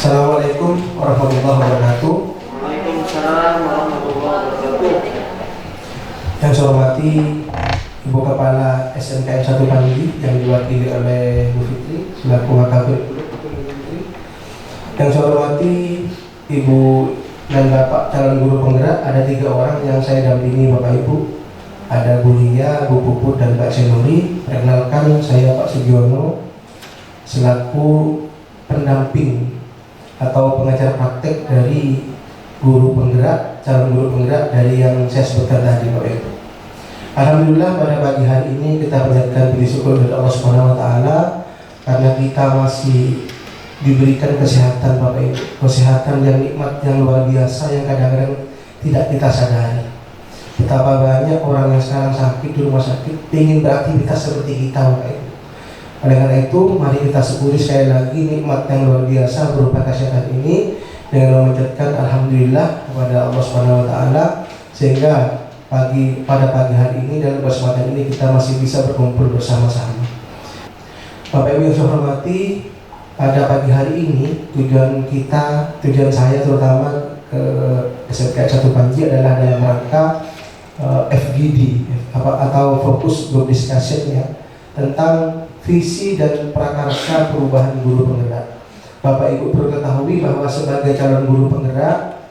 Assalamualaikum warahmatullahi wabarakatuh. Waalaikumsalam warahmatullahi wabarakatuh. Yang saya hormati Ibu Kepala SMKN 1 Panji yang diwakili oleh Bu Fitri selaku Wakabir. Yang saya hormati Ibu dan Bapak calon guru penggerak, ada 3 orang yang saya dampingi Bapak Ibu. Ada Bu Lia, Bu Puput, dan Pak Senuri. Perkenalkan, saya Pak Sugiono selaku pendamping atau pengajar praktek dari guru penggerak, calon guru penggerak dari yang saya sebutkan tadi Bapak Ibu. Alhamdulillah pada pagi hari ini kita panjatkan puji syukur kepada Allah Subhanahu wa taala karena kita masih diberikan kesehatan Bapak Ibu. Kesehatan yang nikmat yang luar biasa yang kadang-kadang tidak kita sadari. Betapa banyak orang yang sekarang sakit di rumah sakit ingin beraktivitas seperti kita Bapak Ibu. Oleh karena itu, mari kita syukuri sekali lagi nikmat yang luar biasa berupa kesehatan ini dengan memanjatkan alhamdulillah kepada Allah Subhanahu wa taala sehingga pada pagi hari ini dalam kesempatan ini kita masih bisa berkumpul bersama-sama. Bapak Ibu yang saya hormati, pada pagi hari ini tujuan saya terutama ke SMK 1 Panji adalah dalam rangka FGD atau fokus group discussion ya, tentang visi dan prakarsa perubahan guru penggerak. Bapak Ibu perlu ketahui bahwa sebagai calon guru penggerak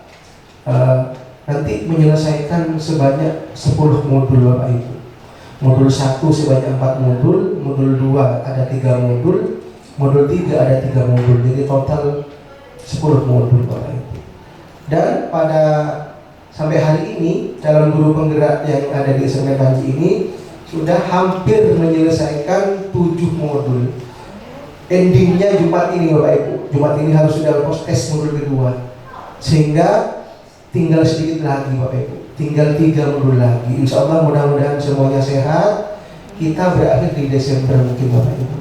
nanti menyelesaikan sebanyak 10 modul Bapak Ibu. Modul 1 sebanyak 4 modul, modul 2 ada 3 modul, modul 3 ada 3 modul, jadi total 10 modul Bapak Ibu. Dan pada sampai hari ini calon guru penggerak yang ada di SMK Panji ini sudah hampir menyelesaikan 7 modul. Endingnya Jumat ini Bapak Ibu. Jumat ini harus sudah lepas tes modul kedua. Sehingga tinggal sedikit lagi Bapak Ibu. Tinggal 3 modul lagi. Insya Allah mudah-mudahan semuanya sehat. Kita berakhir di Desember mungkin Bapak Ibu.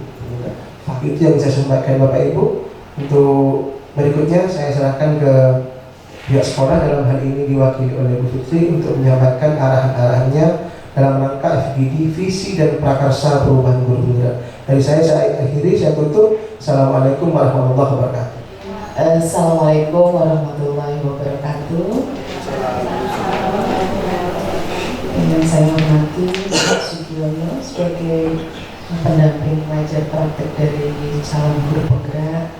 Itu yang saya sampaikan Bapak Ibu. Untuk berikutnya saya serahkan ke pihak sekolah, dalam hal ini diwakili oleh Bu Fitri untuk menyampaikan arahan-arahannya dalam rangka FGD, visi dan prakarsa perubahan guru penggerak. Dari saya akhiri, saya tutup. Assalamualaikum warahmatullahi wabarakatuh. Assalamualaikum warahmatullahi wabarakatuh. Yang saya hormati Pak Sugiono sebagai pendamping pengajar praktek dari calon guru penggerak,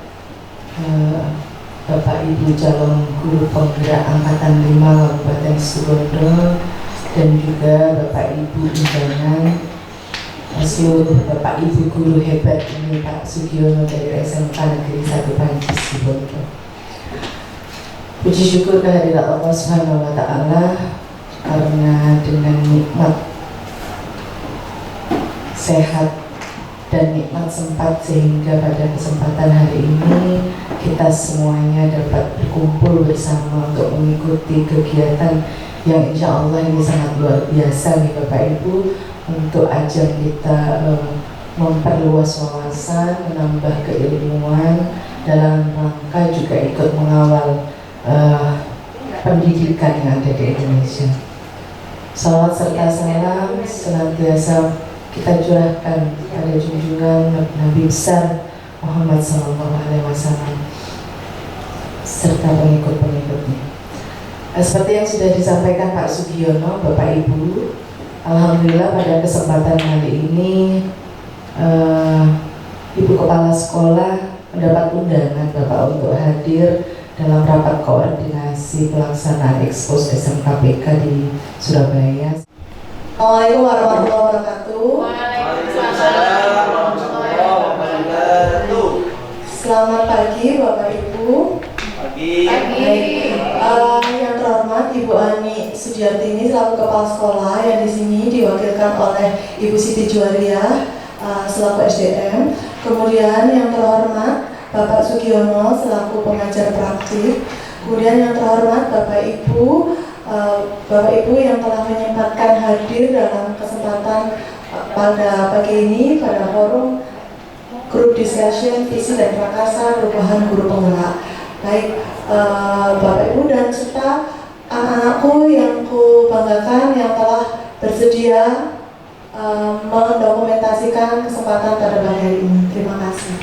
Bapak Ibu calon guru penggerak angkatan 5 Kabupaten Situbondo, dan juga Bapak Ibu undangan, seluruh Bapak Ibu guru hebat ini Pak Sugiono dari SMK Negeri 1 Panji Situbondo. Puji syukur kehadirat Allah Subhanahu wa taala karena dengan nikmat sehat dan nikmat sempat sehingga pada kesempatan hari ini kita semuanya dapat berkumpul bersama untuk mengikuti kegiatan yang insya Allah ini sangat luar biasa nih Bapak Ibu, untuk ajang kita memperluas wawasan, menambah keilmuan dalam rangka juga ikut mengawal pendidikan yang ada di Indonesia. Salawat serta salam senantiasa kita curahkan pada junjungan Nabi besar Muhammad SAW serta pengikut-pengikutnya. Seperti yang sudah disampaikan Pak Sugiono, Bapak Ibu, alhamdulillah pada kesempatan hari ini Ibu Kepala Sekolah mendapat undangan Bapak untuk hadir dalam rapat koordinasi pelaksanaan ekspos SMKPK di Surabaya. Assalamualaikum warahmatullahi wabarakatuh. Waalaikumsalam warahmatullahi wabarakatuh. Selamat pagi Bapak Ibu. Pagi. Yang terhormat Ibu Ani Sudiartini selaku Kepala Sekolah, yang di sini diwakilkan oleh Ibu Siti Juwariah selaku SDM. Kemudian yang terhormat Bapak Sugiono selaku pengajar praktik. Kemudian yang terhormat Bapak Ibu yang telah menyempatkan hadir dalam kesempatan pada pagi ini pada forum grup discussion visi dan prakarsa perubahan guru penggerak. Baik Bapak Ibu dan serta anak-anakku yang ku banggakan yang telah bersedia mendokumentasikan kesempatan pada pagi hari ini. Terima kasih.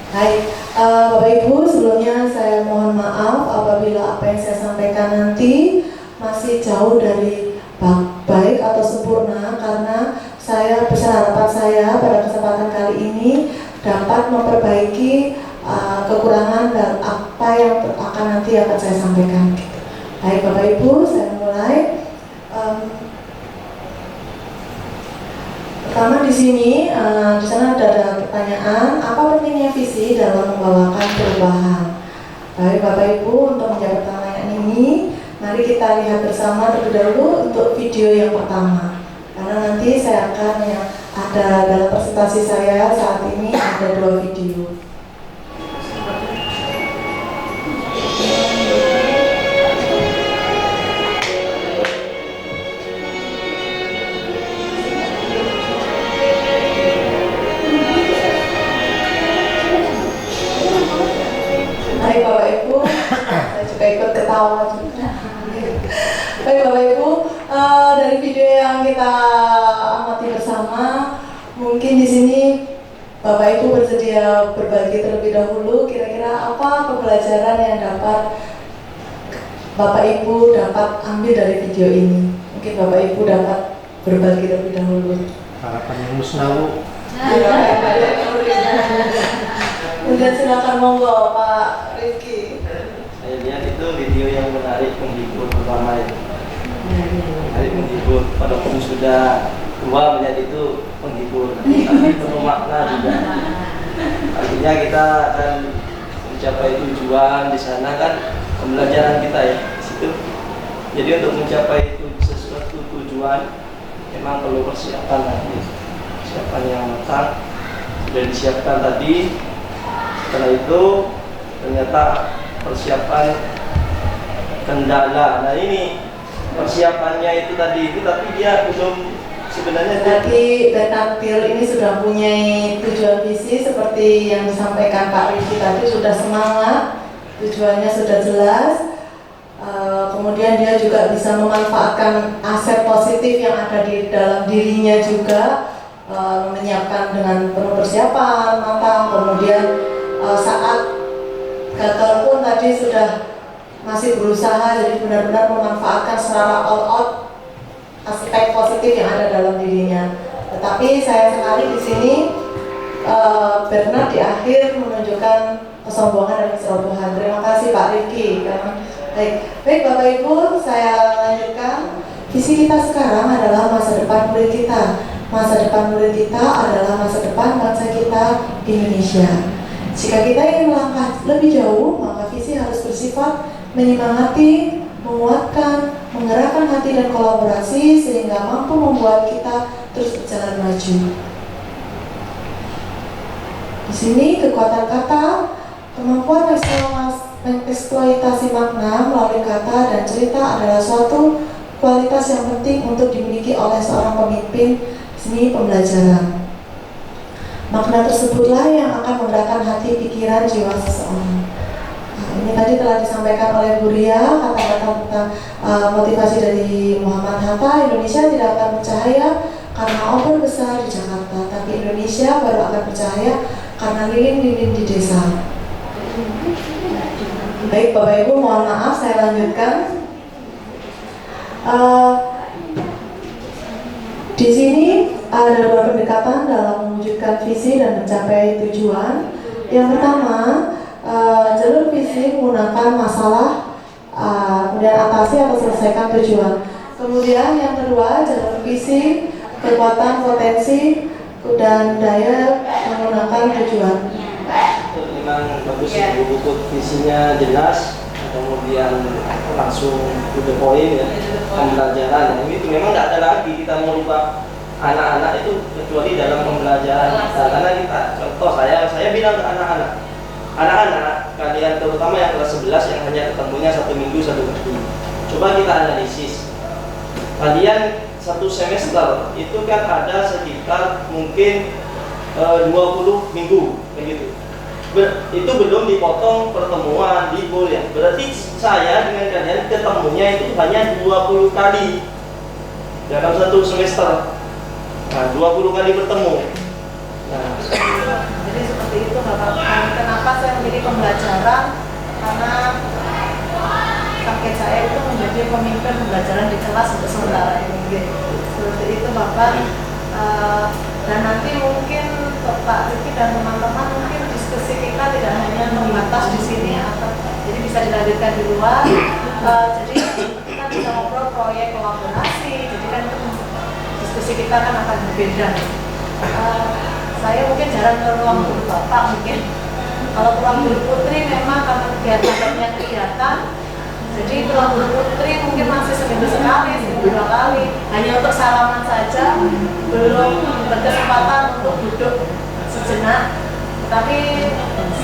Baik, Bapak Ibu, sebelumnya saya mohon maaf apabila apa yang saya sampaikan nanti masih jauh dari baik atau sempurna, karena saya berharapan saya pada kesempatan kali ini dapat memperbaiki kekurangan dan apa yang nanti akan saya sampaikan. Baik Bapak Ibu, saya mulai. Pertama di sini, di sana ada pertanyaan, apa pentingnya visi dalam membawakan perubahan? Baik Bapak Ibu, untuk menjawab pertanyaan ini, mari kita lihat bersama terlebih dahulu untuk video yang pertama. Karena nanti saya akan ada dalam presentasi saya saat ini ada 2 video. Baik Bapak Ibu, saya juga ikut ketawa juga. Baik Bapak Ibu, dari video yang kita amati bersama, mungkin di sini Bapak Ibu bersedia berbagi terlebih dahulu. Kira-kira apa pembelajaran yang dapat Bapak Ibu dapat ambil dari video ini? Mungkin Bapak Ibu dapat berbagi terlebih dahulu. Harapan yang musnah. Kemudian silakan monggo Pak Rizky. Saya lihat itu video yang menarik, menghibur pertama itu. Menarik, menghibur. Walaupun sudah tua melihat itu menghibur, tapi penuh makna juga. Artinya kita akan mencapai tujuan di sana kan, pembelajaran kita ya di situ. Jadi untuk mencapai sesuatu tujuan memang perlu persiapan nanti, persiapan yang matang sudah disiapkan tadi. Setelah itu ternyata persiapan kendala. Nah ini persiapannya itu tadi itu, tapi dia belum sebenarnya. Tadi Betaktil ini sudah punya tujuan visi seperti yang disampaikan Pak Rizky tadi, sudah semangat, tujuannya sudah jelas. Kemudian dia juga bisa memanfaatkan aset positif yang ada di dalam dirinya juga, menyiapkan dengan penuh persiapan matang. Kemudian saat gagal pun tadi sudah masih berusaha, jadi benar-benar memanfaatkan secara all out aspek positif yang ada dalam dirinya. Tetapi saya sekali di sini Bernard di akhir menunjukkan kesombongan dan keserobongan. Terima kasih Pak Riki. Baik Bapak Ibu, saya lanjutkan. Visi kita sekarang adalah masa depan murid kita. Masa depan murid kita adalah masa depan bangsa kita Indonesia. Jika kita ingin melangkah lebih jauh, maka visi harus bersifat menyemangati, menguatkan, menggerakkan hati dan kolaborasi sehingga mampu membuat kita terus berjalan maju. Di sini kekuatan kata, kemampuan mengeksploitasi makna melalui kata dan cerita adalah suatu kualitas yang penting untuk dimiliki oleh seorang pemimpin seni pembelajaran. Makna tersebutlah yang akan menggerakkan hati, pikiran, jiwa seseorang. Ini tadi telah disampaikan oleh Bu Ria, kata-kata tentang motivasi dari Muhammad Hatta. Indonesia tidak akan bercahaya karena obor besar di Jakarta, tapi Indonesia baru akan bercahaya karena lilin-lilin di desa. Baik Bapak Ibu, mohon maaf saya lanjutkan. Di sini ada 2 pendekatan dalam mewujudkan visi dan mencapai tujuan. Yang pertama, jalur visi menggunakan masalah, kemudian atasi atau selesaikan tujuan. Kemudian yang kedua, jalur visi, kekuatan, potensi, dan daya menggunakan tujuan. Memang bagus ya, buku visinya jelas, kemudian langsung to the point ya, pembelajaran. Ini memang tidak ada lagi kita merubah anak-anak itu kecuali dalam pembelajaran kita. Karena kita, contoh saya bilang ke anak-anak kalian terutama yang kelas 11 yang hanya ketemunya 1 minggu 1 minggu. Coba kita analisis. Kalian 1 semester itu kan ada sekitar mungkin 20 minggu begitu. Itu belum dipotong pertemuan, libur ya. Berarti saya dengan kalian ketemunya itu hanya 20 kali dalam 1 semester. Nah, 20 kali bertemu. Nah, jadi seperti itu Bapak. pembelajaran karena target saya itu menjadi pemimpin pembelajaran di kelas untuk sementara ini. Seperti itu Bapak. Dan nanti mungkin Pak Riki dan teman-teman mungkin diskusi kita tidak hanya terbatas di sini atau jadi bisa dilanjutkan di luar. Jadi kita bisa ngobrol proyek kolaborasi. Jadi kan diskusi kita kan akan berbeda. Saya mungkin jarang ke ruang guru Bapak mungkin. Kalau ruang guru Putri memang karena kegiatan, jadi ruang guru Putri mungkin masih seminggu sekali, seminggu 2 kali, hanya untuk salaman saja, belum berkesempatan untuk duduk sejenak. Tapi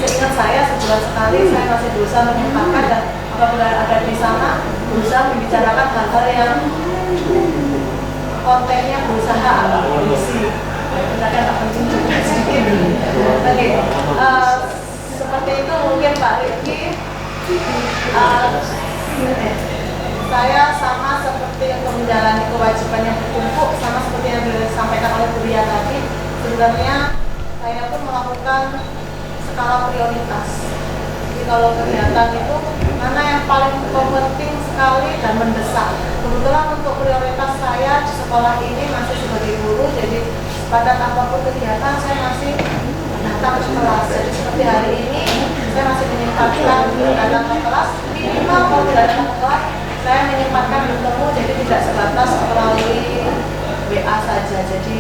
seingat saya sebulan sekali saya masih berusaha menyempatkan dan apabila ada di sana berusaha membicarakan hal-hal yang kontennya berusaha agak kondisi. Kita kan akan tunjukkan sedikit. Oke, seperti itu mungkin Pak Riki. Saya sama seperti untuk menjalani kewajiban yang bertumpuk, sama seperti yang disampaikan oleh Bu Ria tadi. Sebenarnya saya pun melakukan skala prioritas. Jadi kalau kegiatan itu mana yang paling penting sekali dan mendesak. Kebetulan untuk prioritas saya di sekolah ini masih sebagai guru, jadi pada apapun kegiatan saya masih datang ke kelas. Jadi seperti hari ini saya masih menyempatkan datang ke kelas, minimal kalau tidak datang ke kelas saya menyempatkan bertemu, jadi tidak sebatas melalui WA saja. Jadi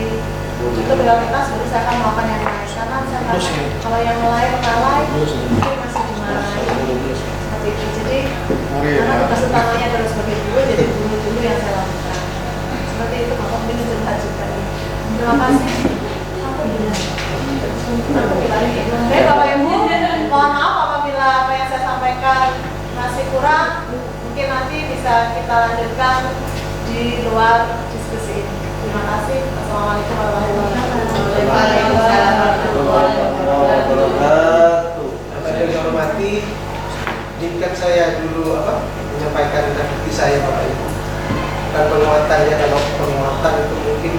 itu prioritas, jadi saya akan melakukan yang lain karena saya merasa kalau yang lain lalai mungkin masih dimarahi seperti itu. Jadi karena tugas utamanya adalah sebagai guru, jadi guru yang saya lakukan seperti itu. Bapak mungkin cerita juga. Terima kasih. Oke Bapak Ibu, mohon maaf apabila apa yang saya sampaikan masih kurang, mungkin nanti bisa kita lanjutkan di luar diskusi ini. Terima kasih. Assalamualaikum warahmatullahi wabarakatuh. Yang saya hormati, izinkan saya dulu menyampaikan bukti saya Bapak Ibu. Dan penguatannya, kalau penguatan itu mungkin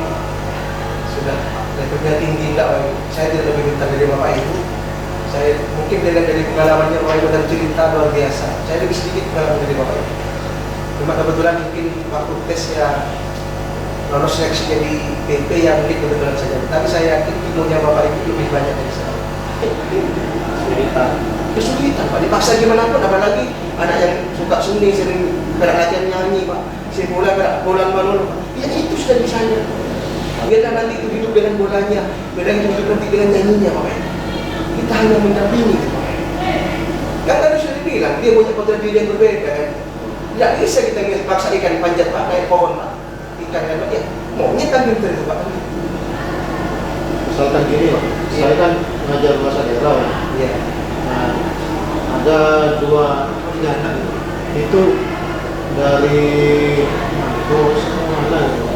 sudah levelnya tinggi enggak Pak Ibu. Saya tidak lebih minta dari Bapak Ibu. Saya mungkin dari pengalamannya Bapak Ibu dan cerita luar biasa. Saya lebih sedikit pengalaman dari Bapak Ibu. Cuma kebetulan mungkin waktu tes ya lolos seleksi jadi PP yang mungkin kebetulan saja. Tapi saya yakin ilmunya Bapak Ibu lebih banyak dari saya. Kesulitan Pak, dipaksa gimana pun, apalagi anak yang suka seni, sering latihan nyanyi Pak, si bola bola malu, ya itu sudah bisanya. Biarkan nanti itu hidup dengan bolanya, biarkan itu hidup nanti dengan nyanyinya Pak. Kita hanya mendampingi Pak. Kan tadi sudah dibilang dia punya potret diri yang berbeda kan. Tidak bisa kita paksa ikan panjat Pak, naik pohon Pak. Ikan kan Pak, ya maunya kan pintar itu Pak. Misalkan gini Pak, saya kan mengajar bahasa daerah Pak. Iya. Nah, ada 2 anak itu dari Manado mana gitu.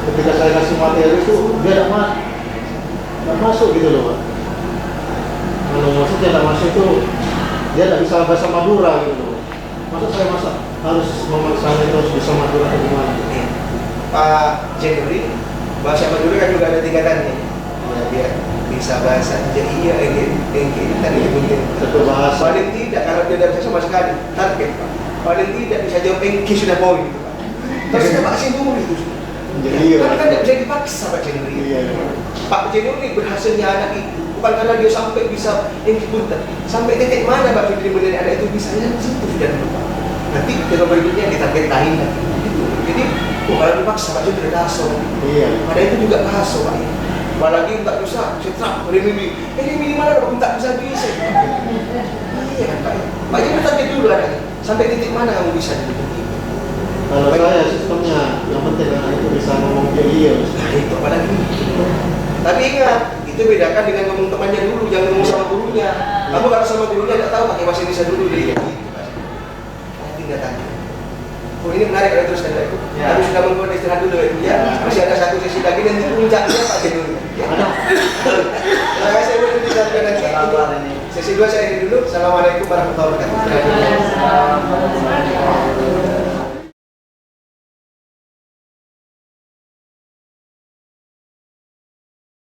Ketika saya kasih materi itu dia tidak masuk gitu loh Pak. Kalau maksudnya tidak masuk itu dia tidak bisa bahasa Madura gitu loh. Masa saya harus memaksa itu harus bisa Madura atau gimana? Pak Jenuri, bahasa Madura kan juga ada tingkatannya. Ya, dia bisa bahasa Jaiya, tadi mungkin Satu bahasa. paling tidak kalau dia tidak bisa sama sekali target Pak. Paling tidak bisa jawab Engki sudah poin gitu Pak. Terus ada Pak Jenuri itu. Jadi Kan tidak bisa dipaksa Pak Jenuri. Iya. Pak Jenuri berhasilnya anak itu bukan karena dia sampai bisa Engki punten. Sampai titik mana Pak Fitri menjadi anak itu bisa ya situ sudah dulu Pak. Nanti kita berikutnya ditarget lain lagi. Gitu. Jadi kalau dipaksa Pak Jenuri kaso. Iya. Pada itu juga kaso Pak. Apalagi tak bisa, setrap, remedi. Remedi mana Pak? Tak bisa. Iya kan Pak. Pak Jenuri target dulu anaknya. Sampai titik mana kamu bisa dibentuk? Kalau saya sistemnya yang penting anak itu bisa ngomong Jaiya. Nah itu apalagi. Tapi ingat, itu bedakan dengan ngomong temannya dulu, jangan ngomong sama gurunya. Kamu kalau sama gurunya tidak tahu pakai bahasa Indonesia dulu jadi kayak gitu. Tinggal tanya. Oh ini menarik kalau terus ada itu. Tapi sudah membuat istirahat dulu ya. Masih ada 1 sesi lagi nanti puncaknya Pak Jenuri. Terima kasih Bu nanti. Sesi 2 saya ini dulu. Assalamualaikum warahmatullahi wabarakatuh.